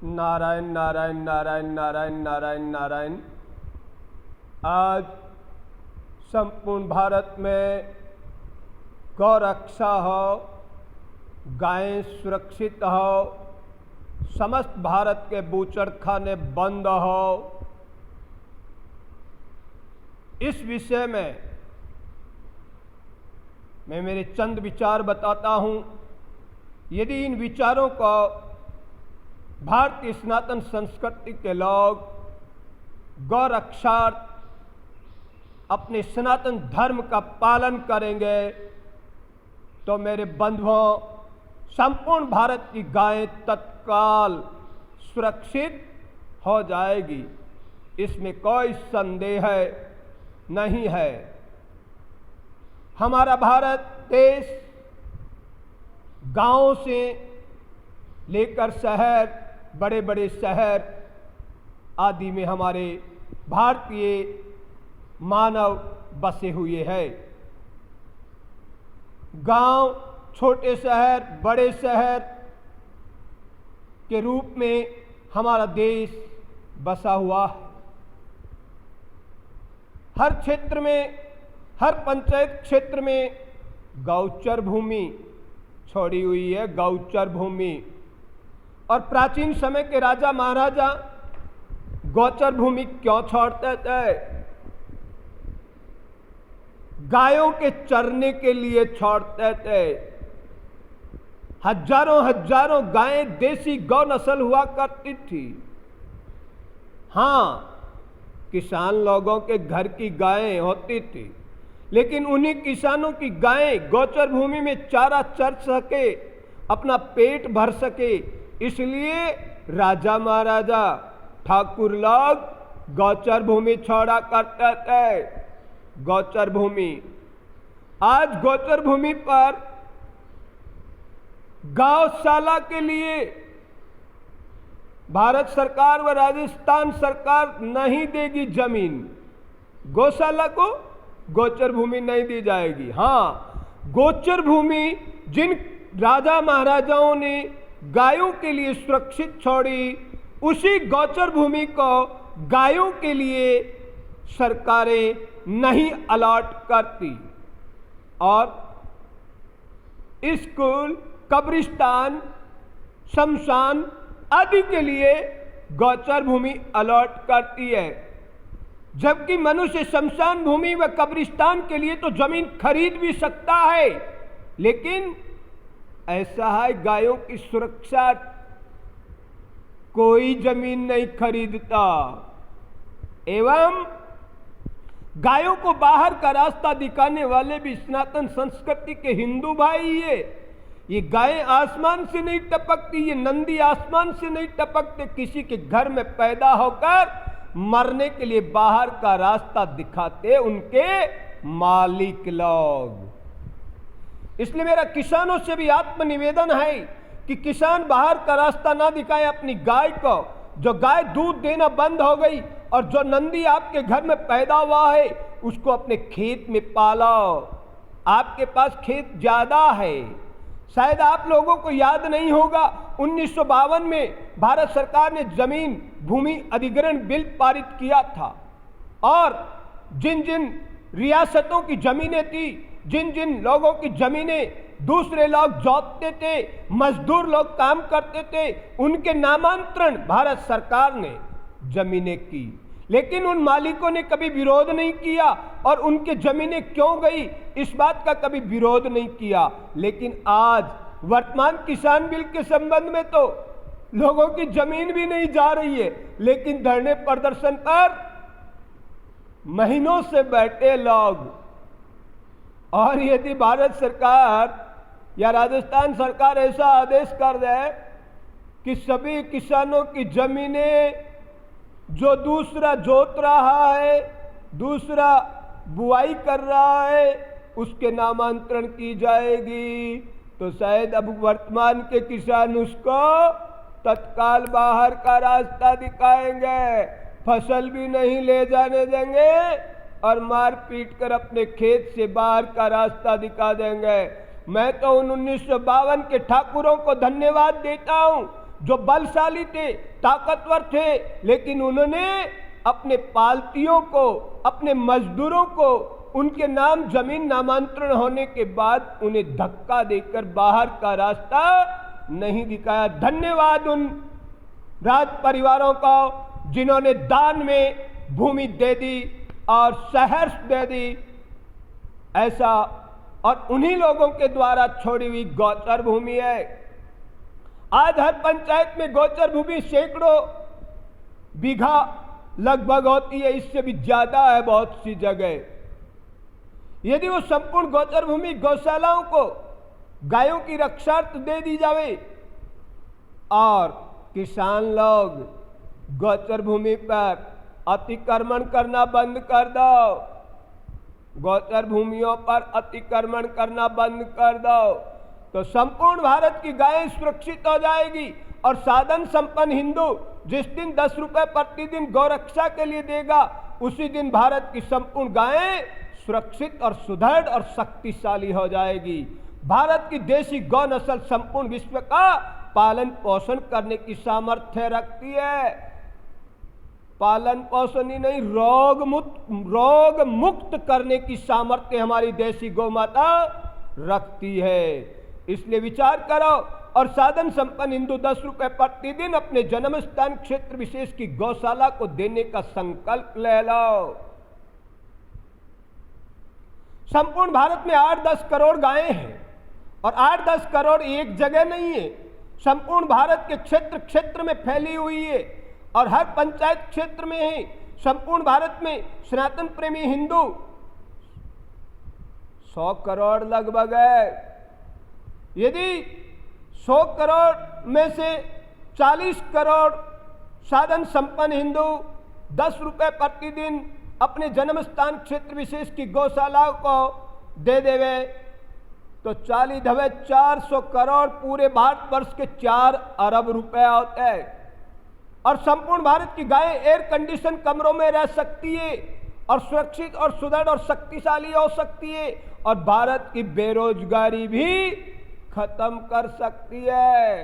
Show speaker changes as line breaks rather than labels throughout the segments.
नारायण नारायण नारायण नारायण नारायण नारायण। आज संपूर्ण भारत में गौ रक्षा हो, गायें सुरक्षित हो, समस्त भारत के बूचड़खाने बंद हो, इस विषय में मैं मेरे चंद विचार बताता हूँ। यदि इन विचारों को भारतीय सनातन संस्कृति के लोग गौ रक्षार्थ अपने सनातन धर्म का पालन करेंगे तो मेरे बंधुओं, संपूर्ण भारत की गायें तत्काल सुरक्षित हो जाएगी। इसमें कोई संदेह नहीं है। हमारा भारत देश गांवों से लेकर शहर, बड़े बड़े शहर आदि में हमारे भारतीय मानव बसे हुए हैं। गांव, छोटे शहर, बड़े शहर के रूप में हमारा देश बसा हुआ है। हर क्षेत्र में, हर पंचायत क्षेत्र में गौचर भूमि छोड़ी हुई है। गौचर भूमि, और प्राचीन समय के राजा महाराजा गौचर भूमि क्यों छोड़ते थे? गायों के चरने के लिए छोड़ते थे। हजारों हजारों गायें देसी गौ नस्ल हुआ करती थी। हाँ, किसान लोगों के घर की गायें होती थी, लेकिन उन्हीं किसानों की गायें गौचर भूमि में चारा चर सके, अपना पेट भर सके, इसलिए राजा महाराजा ठाकुर लोग गौचर भूमि छोड़ा करते थे। गौचर भूमि, आज गौचर भूमि पर गौशाला के लिए भारत सरकार व राजस्थान सरकार नहीं देगी जमीन। गौशाला को गोचर भूमि नहीं दी जाएगी। हाँ, गोचर भूमि जिन राजा महाराजाओं ने गायों के लिए सुरक्षित छोड़ी, उसी गोचर भूमि को गायों के लिए सरकारें नहीं अलॉट करती। और स्कूल, कब्रिस्तान, शमशान आदि के लिए गोचर भूमि अलॉट करती है, जबकि मनुष्य शमशान भूमि व कब्रिस्तान के लिए तो जमीन खरीद भी सकता है, लेकिन ऐसा है गायों की सुरक्षा कोई जमीन नहीं खरीदता। एवं गायों को बाहर का रास्ता दिखाने वाले भी सनातन संस्कृति के हिंदू भाई है। ये गायें आसमान से नहीं टपकती, ये नंदी आसमान से नहीं टपकते, किसी के घर में पैदा होकर मरने के लिए बाहर का रास्ता दिखाते उनके मालिक लोग। इसलिए मेरा किसानों से भी आत्मनिवेदन है कि किसान बाहर का रास्ता ना दिखाए अपनी गाय को। जो गाय दूध देना बंद हो गई और जो नंदी आपके घर में पैदा हुआ है, उसको अपने खेत में पालो। आपके पास खेत ज्यादा है। शायद आप लोगों को याद नहीं होगा, 1952 में भारत सरकार ने जमीन भूमि अधिग्रहण बिल पारित किया था, और जिन जिन रियासतों की जमीनें थी, जिन जिन लोगों की जमीनें दूसरे लोग जोतते थे, मजदूर लोग काम करते थे, उनके नामांतरण भारत सरकार ने जमीनें की। लेकिन उन मालिकों ने कभी विरोध नहीं किया, और उनके जमीनें क्यों गई इस बात का कभी विरोध नहीं किया। लेकिन आज वर्तमान किसान बिल के संबंध में तो लोगों की जमीन भी नहीं जा रही है, लेकिन धरने प्रदर्शन पर महीनों से बैठे लोग। और यदि भारत सरकार या राजस्थान सरकार ऐसा आदेश कर दे कि सभी किसानों की जमीनें जो दूसरा जोत रहा है, दूसरा बुआई कर रहा है, उसके नामांतरण की जाएगी, तो शायद अब वर्तमान के किसान उसको तत्काल बाहर का रास्ता दिखाएंगे, फसल भी नहीं ले जाने देंगे और मार पीट कर अपने खेत से बाहर का रास्ता दिखा देंगे। मैं तो उन 1952 के ठाकुरों को धन्यवाद देता हूं जो बलशाली थे, ताकतवर थे, लेकिन उन्होंने अपने पालतियों को, अपने मजदूरों को उनके नाम जमीन नामांतरण होने के बाद उन्हें धक्का देकर बाहर का रास्ता नहीं दिखाया। धन्यवाद उन राज परिवारों का जिन्होंने दान में भूमि दे दी और शहर दे दी, ऐसा, और उन्हीं लोगों के द्वारा छोड़ी हुई गोचर भूमि है। आज हर पंचायत में गोचर भूमि सैकड़ों बीघा लगभग होती है, इससे भी ज्यादा है बहुत सी जगह। यदि वो संपूर्ण गोचर भूमि गौशालाओं को गायों की रक्षार्थ दे दी जावे और किसान लोग गोचर भूमि पर अतिक्रमण करना बंद कर दो, गोचर भूमियों पर अतिक्रमण करना बंद कर दो, तो संपूर्ण भारत की गायें सुरक्षित हो जाएगी। और साधन संपन्न हिंदू जिस दिन 10 रुपए प्रतिदिन गौरक्षा के लिए देगा, उसी दिन भारत की संपूर्ण गायें सुरक्षित और सुदृढ़ और शक्तिशाली हो जाएगी। भारत की देशी गौ नस्ल संपूर्ण विश्व का पालन पोषण करने की सामर्थ्य रखती है। पालन पोषण ही नहीं, रोग मुक्त करने की सामर्थ्य हमारी देशी गौ माता रखती है। इसलिए विचार करो और साधन संपन्न हिंदू 10 रुपए प्रतिदिन अपने जन्म स्थान क्षेत्र विशेष की गौशाला को देने का संकल्प ले लो। संपूर्ण भारत में 8-10 करोड़ गायें हैं और 8-10 करोड़ एक जगह नहीं है, संपूर्ण भारत के क्षेत्र क्षेत्र में फैली हुई है और हर पंचायत क्षेत्र में है। संपूर्ण भारत में सनातन प्रेमी हिंदू 100 करोड़ लगभग है। यदि 100 करोड़ में से 40 करोड़ साधन संपन्न हिंदू 10 रुपए प्रतिदिन अपने जन्म स्थान क्षेत्र विशेष की गौशालाओं को दे देवे तो 40 धवे 400 करोड़ पूरे भारतवर्ष के 4 अरब रुपए होते हैं। और संपूर्ण भारत की गायें एयर कंडीशन कमरों में रह सकती है और सुरक्षित और सुदृढ़ और शक्तिशाली हो सकती है और भारत की बेरोजगारी भी खत्म कर सकती है।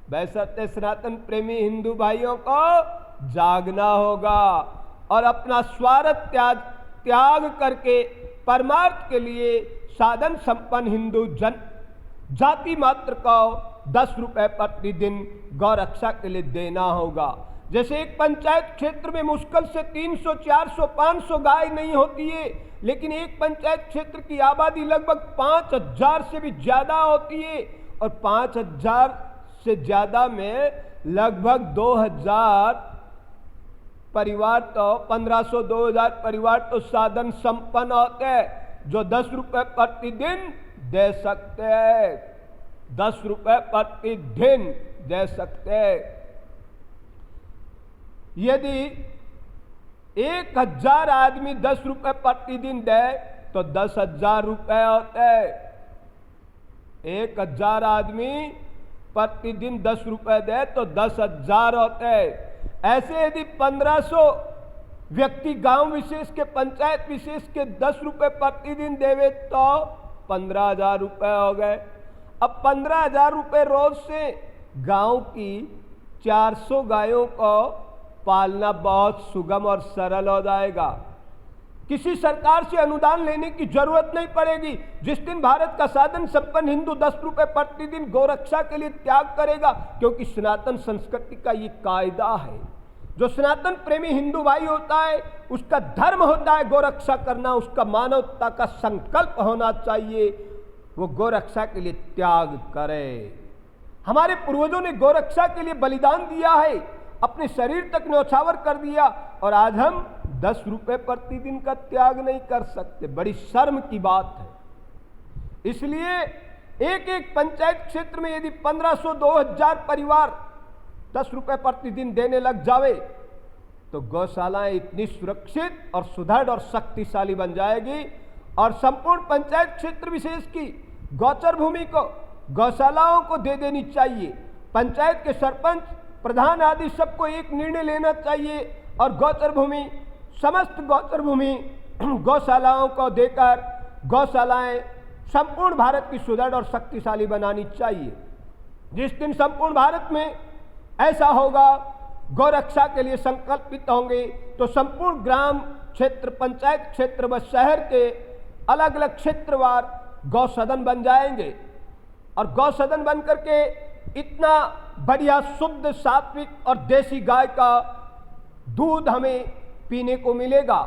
वैसे सनातन प्रेमी हिंदू भाइयों को जागना होगा और अपना स्वार्थ त्याग करके परमार्थ के लिए साधन संपन्न हिंदू जाति मात्र को 10 रुपए प्रतिदिन गौरक्षा के लिए देना होगा। जैसे एक पंचायत क्षेत्र में मुश्किल से 300, 400, 500 गाय नहीं होती है, लेकिन एक पंचायत क्षेत्र की आबादी लगभग 5000 से भी ज्यादा होती है और 5000 से ज्यादा में लगभग 2000 परिवार तो 1500, 2000 परिवार तो साधन संपन्न होते हैं जो 10 रुपए प्रतिदिन दे सकते हैं, 10 रुपए प्रतिदिन दे सकते हैं। यदि 1000 आदमी 10 रुपए प्रतिदिन दे तो 10,000 रुपए होते हैं। 1000 आदमी प्रतिदिन 10 रुपए दे तो 10,000 होते हैं। ऐसे यदि 1500 व्यक्ति गांव विशेष के, पंचायत विशेष के 10 रुपए प्रतिदिन देवे तो 15,000 रुपए हो गए। अब 15,000 रुपए रोज से गांव की 400 गायों को पालना बहुत सुगम और सरल हो जाएगा। किसी सरकार से अनुदान लेने की जरूरत नहीं पड़ेगी। जिस दिन भारत का साधन संपन्न हिंदू 10 रुपए प्रतिदिन गौरक्षा के लिए त्याग करेगा, क्योंकि सनातन संस्कृति का ये कायदा है। जो सनातन प्रेमी हिंदू भाई होता है उसका धर्म होता है गौरक्षा करना, उसका मानवता का संकल्प होना चाहिए, वो गौरक्षा के लिए त्याग करे। हमारे पूर्वजों ने गौरक्षा के लिए बलिदान दिया है, अपने शरीर तक न्यौछावर कर दिया और आज हम 10 रुपए प्रतिदिन का त्याग नहीं कर सकते। बड़ी शर्म की बात है। इसलिए एक एक पंचायत क्षेत्र में यदि 1500, 2000 परिवार 10 रुपए प्रतिदिन देने लग जावे तो गौशालाएं इतनी सुरक्षित और सुदृढ़ और शक्तिशाली बन जाएगी और संपूर्ण पंचायत क्षेत्र विशेष की गौचर भूमि को गौशालाओं को दे देनी चाहिए। पंचायत के सरपंच, प्रधान आदि सबको एक निर्णय लेना चाहिए और गौचर भूमि, समस्त गौचर भूमि गौशालाओं को देकर गौशालाएं संपूर्ण भारत की सुदृढ़ और शक्तिशाली बनानी चाहिए। जिस दिन संपूर्ण भारत में ऐसा होगा, गौरक्षा के लिए संकल्पित होंगे तो संपूर्ण ग्राम क्षेत्र, पंचायत क्षेत्र व शहर के अलग अलग क्षेत्रवार गौ सदन बन जाएंगे और गौ सदन बन करके इतना बढ़िया शुद्ध सात्विक और देसी गाय का दूध हमें पीने को मिलेगा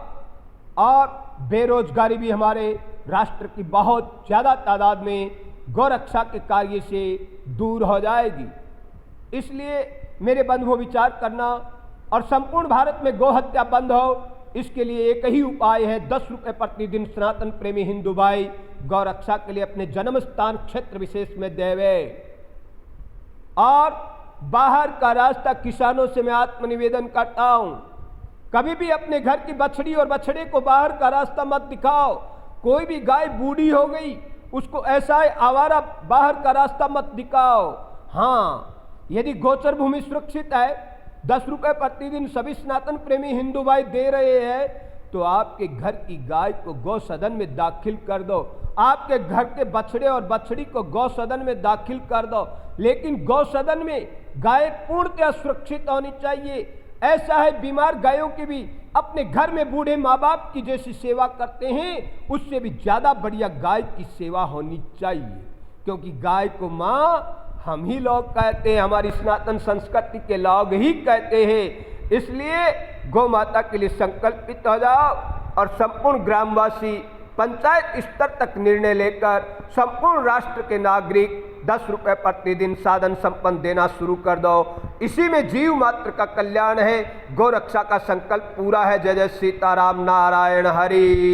और बेरोजगारी भी हमारे राष्ट्र की बहुत ज़्यादा तादाद में गौरक्षा के कार्य से दूर हो जाएगी। इसलिए मेरे बंधुओं, विचार करना और संपूर्ण भारत में गौ हत्या बंद हो, इसके लिए एक ही उपाय है, 10 रुपये प्रतिदिन सनातन प्रेमी हिंदू भाई गौरक्षा के लिए अपने जन्म स्थान क्षेत्र विशेष में देवे। और बाहर का रास्ता किसानों से मैं आत्मनिवेदन करता हूं, कभी भी अपने घर की बछड़ी और बछड़े को बाहर का रास्ता मत दिखाओ। कोई भी गाय बूढ़ी हो गई, उसको ऐसा आवारा बाहर का रास्ता मत दिखाओ। हाँ, यदि गोचर भूमि सुरक्षित है, 10 रुपये प्रतिदिन सभी सनातन प्रेमी हिंदू भाई दे रहे हैं, तो आपके घर की गाय को गौ सदन में दाखिल कर दो, आपके घर के बछड़े और बछड़ी को गौ सदन में दाखिल कर दो। लेकिन गौ सदन में गाय पूर्णतः सुरक्षित होनी चाहिए। ऐसा है, बीमार गायों की भी अपने घर में बूढ़े माँ बाप की जैसी सेवा करते हैं, उससे भी ज़्यादा बढ़िया गाय की सेवा होनी चाहिए, क्योंकि गाय को माँ हम ही लोग कहते हैं, हमारी सनातन संस्कृति के लोग ही कहते हैं। इसलिए गौ माता के लिए संकल्पित हो जाओ और संपूर्ण ग्रामवासी पंचायत स्तर तक निर्णय लेकर संपूर्ण राष्ट्र के नागरिक 10 रुपये प्रतिदिन साधन संपन्न देना शुरू कर दो। इसी में जीव मात्र का कल्याण है, गौ रक्षा का संकल्प पूरा है। जय जय सीताराम, नारायण हरि।